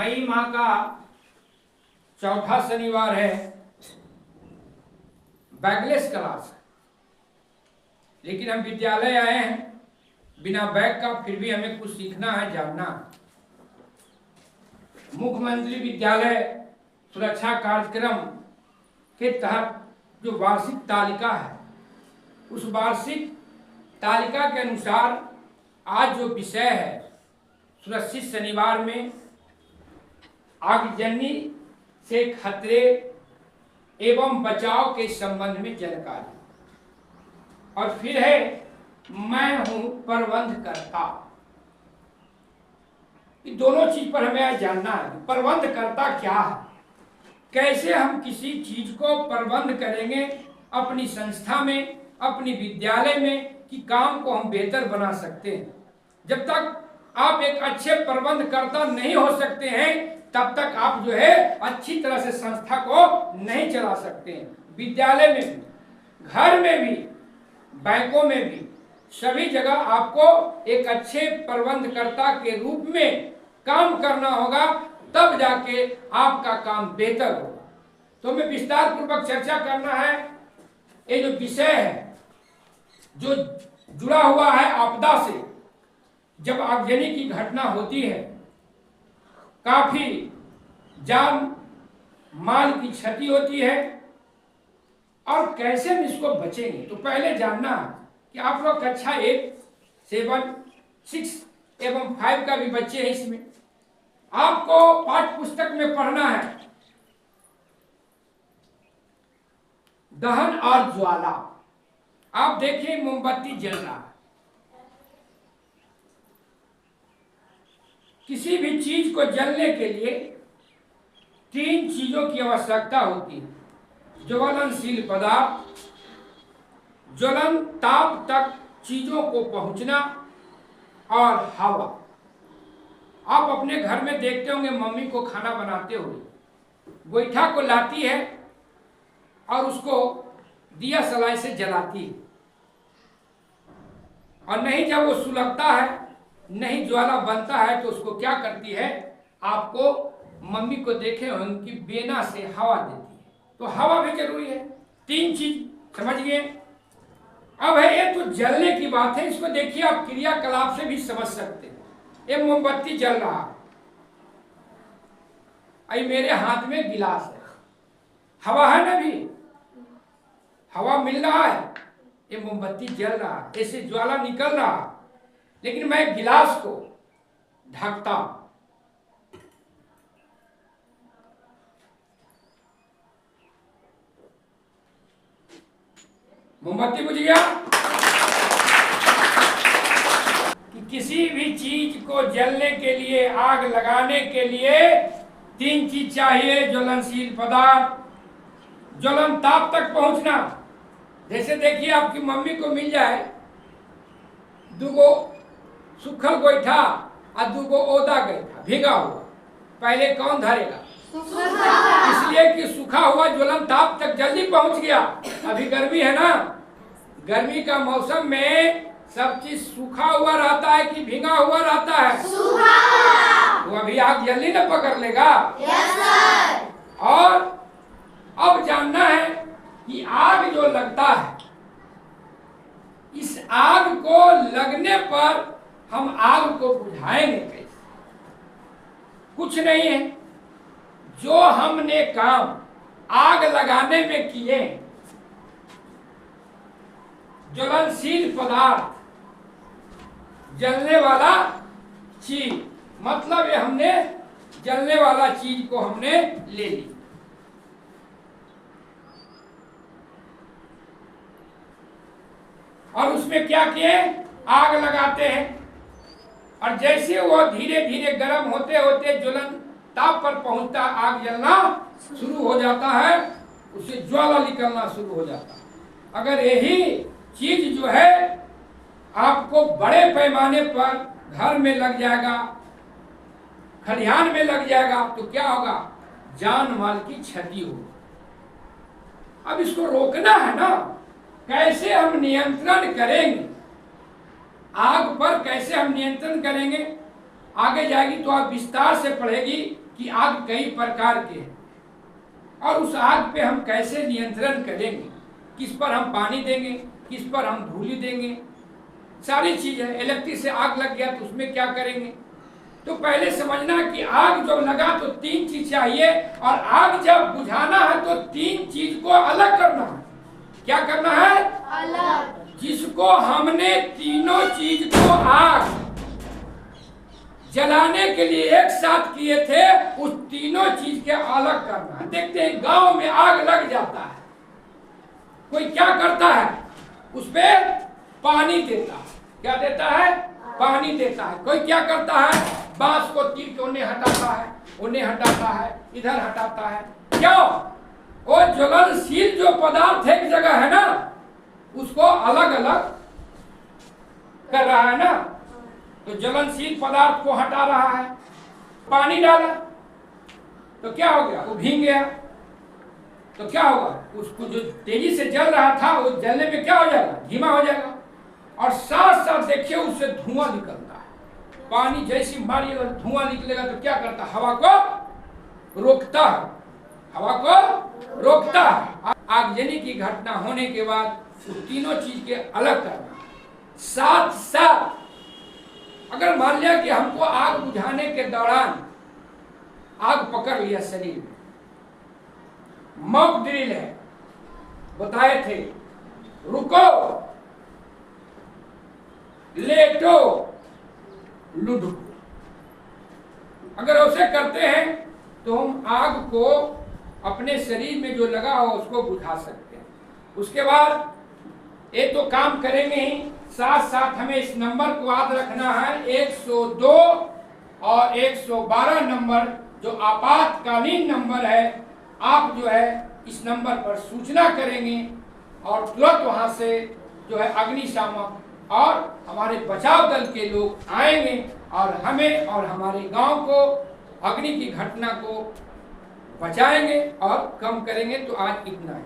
मई माह का चौथा शनिवार है, बैगलेस क्लास है, लेकिन हम विद्यालय आए हैं बिना बैग का, फिर भी हमें कुछ सीखना है, जानना है। मुख्यमंत्री विद्यालय सुरक्षा कार्यक्रम के तहत जो वार्षिक तालिका है, उस वार्षिक तालिका के अनुसार आज जो विषय है सुरक्षित शनिवार में आगजनी से खतरे एवं बचाव के संबंध में जानकारी। और फिर है मैं हूं प्रबंधकर्ता। ये दोनों चीज पर हमें आज जानना है। प्रबंधकर्ता क्या है, कैसे हम किसी चीज को प्रबंध करेंगे अपनी संस्था में, अपनी विद्यालय में, कि काम को हम बेहतर बना सकते हैं। जब तक आप एक अच्छे प्रबंधकर्ता नहीं हो सकते हैं, तब तक आप जो है अच्छी तरह से संस्था को नहीं चला सकते हैं। विद्यालय में भी, घर में भी, बैंकों में भी, सभी जगह आपको एक अच्छे प्रबंधकर्ता के रूप में काम करना होगा, तब जाके आपका काम बेहतर होगा। तो हमें विस्तार पूर्वक चर्चा करना है। ये जो विषय है जो जुड़ा हुआ है आपदा से, जब आगजनी की घटना होती है, काफी जान माल की क्षति होती है, और कैसे हम इसको बचेंगे। तो पहले जानना है कि आप लोग कक्षा 1, 7, 6 एवं 5 का भी बच्चे हैं। इसमें आपको पाठ्य पुस्तक में पढ़ना है दहन और ज्वाला। आप देखिए मोमबत्ती जल रहा है। किसी भी चीज को जलने के लिए 3 चीजों की आवश्यकता होती है: ज्वलनशील पदार्थ, ज्वलन ताप तक चीजों को पहुंचना, और हवा। आप अपने घर में देखते होंगे मम्मी को खाना बनाते हुए गोईठा को लाती है और उसको दिया सलाई से जलाती है, और नहीं जब वो सुलगता है, नहीं ज्वाला बनता है, तो उसको क्या करती है, आपको मम्मी को देखे उनकी बेना से हवा देती है। तो हवा भी जरूरी है। 3 चीज समझ गए। अब है ये तो जलने की बात है, इसको देखिए आप क्रियाकलाप से भी समझ सकते हैं। ये मोमबत्ती जल रहा है, आई मेरे हाथ में गिलास है, हवा है ना, भी हवा मिल रहा है, ये मोमबत्ती जल रहा है, ऐसे ज्वाला निकल रहा है, लेकिन मैं गिलास को ढकता हूं। मोमबत्ती बुझ गया। कि किसी भी चीज को जलने के लिए, आग लगाने के लिए 3 चीज चाहिए: ज्वलनशील पदार्थ, ज्वलन ताप तक पहुंचना। जैसे देखिए आपकी मम्मी को मिल जाए 2 सूखल गोईठा और 2 ओदा गोईठा भीगा हुआ, पहले कौन धरेगा? इसलिए कि सूखा हुआ ज्वलन ताप तक जल्दी पहुंच गया। अभी गर्मी है ना, गर्मी का मौसम में सब चीज सूखा हुआ रहता है कि भीगा हुआ रहता है? सूखा। तो अभी आग जल्दी न पकड़ लेगा। Yes sir. और अब जानना है कि आग जो लगता है, इस आग को लगने पर हम आग को बुझाएंगे कैसे? कुछ नहीं है। जो हमने काम आग लगाने में किए, ज्वलनशील पदार्थ, जलने वाला चीज, मतलब ये हमने जलने वाला चीज को हमने ले ली, और उसमें क्या किए, आग लगाते हैं। और जैसे वो धीरे धीरे गर्म होते होते ज्वलन ताप पर पहुंचता, आग जलना शुरू हो जाता है, उससे ज्वाला निकलना शुरू हो जाता है। अगर यही चीज जो है आपको बड़े पैमाने पर घर में लग जाएगा, खलिहान में लग जाएगा, तो क्या होगा? जान माल की क्षति होगी। अब इसको रोकना है ना, कैसे हम नियंत्रण करेंगे आग पर, कैसे हम नियंत्रण करेंगे? आगे जाएगी तो आप विस्तार से पढ़ेगी कि आग कई प्रकार के हैं और उस आग पे हम कैसे नियंत्रण करेंगे, किस पर हम पानी देंगे, किस पर हम धूली देंगे, सारी चीजें। इलेक्ट्रिक से आग लग गया तो उसमें क्या करेंगे। तो पहले समझना कि आग जब लगा तो 3 चीज चाहिए और आग जब बुझाना है तो 3 चीज को अलग करना है। क्या करना है? अलग। जिसको हमने तीनों चीज को आग जलाने के लिए एक साथ किए थे, उस तीनों चीज के अलग करना है। देखते हैं गांव में आग लग जाता है, कोई क्या करता है, उस पे पानी देता है। क्या देता है? पानी देता है। कोई क्या करता है, बांस को तीर के उन्हें हटाता है, उन्हें हटाता है, इधर हटाता है। क्यों? वो ज्वलनशील जो पदार्थ एक जगह है ना, उसको अलग अलग कर रहा है ना। तो ज्वलनशील पदार्थ को हटा रहा है, पानी डाला तो क्या हो गया, वो भीग गया। तो क्या होगा, उसको जो तेजी से जल रहा था वो जलने में क्या हो जाएगा, धीमा हो जाएगा। और साथ साथ देखिए उससे धुआं निकलता है। पानी जैसी मारिएगा धुआं निकलेगा तो क्या करता है, हवा को रोकता है, हवा को रोकता है। आगजनी की घटना होने के बाद तीनों चीज के अलग करना। साथ साथ अगर मान लिया कि हमको आग बुझाने के दौरान आग पकड़ लिया शरीर में, मॉक ड्रिल है, बताए थे, रुको, लेटो, लुढ़को। अगर उसे करते हैं तो हम आग को अपने शरीर में जो लगा हो उसको बुझा सकते हैं। उसके बाद एक तो काम करेंगे ही, साथ साथ हमें इस नंबर को याद रखना है, 102 और 112 नंबर जो आपातकालीन नंबर है। आप जो है इस नंबर पर सूचना करेंगे और तुरंत वहां से जो है अग्निशामक और हमारे बचाव दल के लोग आएंगे और हमें और हमारे गांव को अग्नि की घटना को बचाएंगे और कम करेंगे। तो आज इतना है।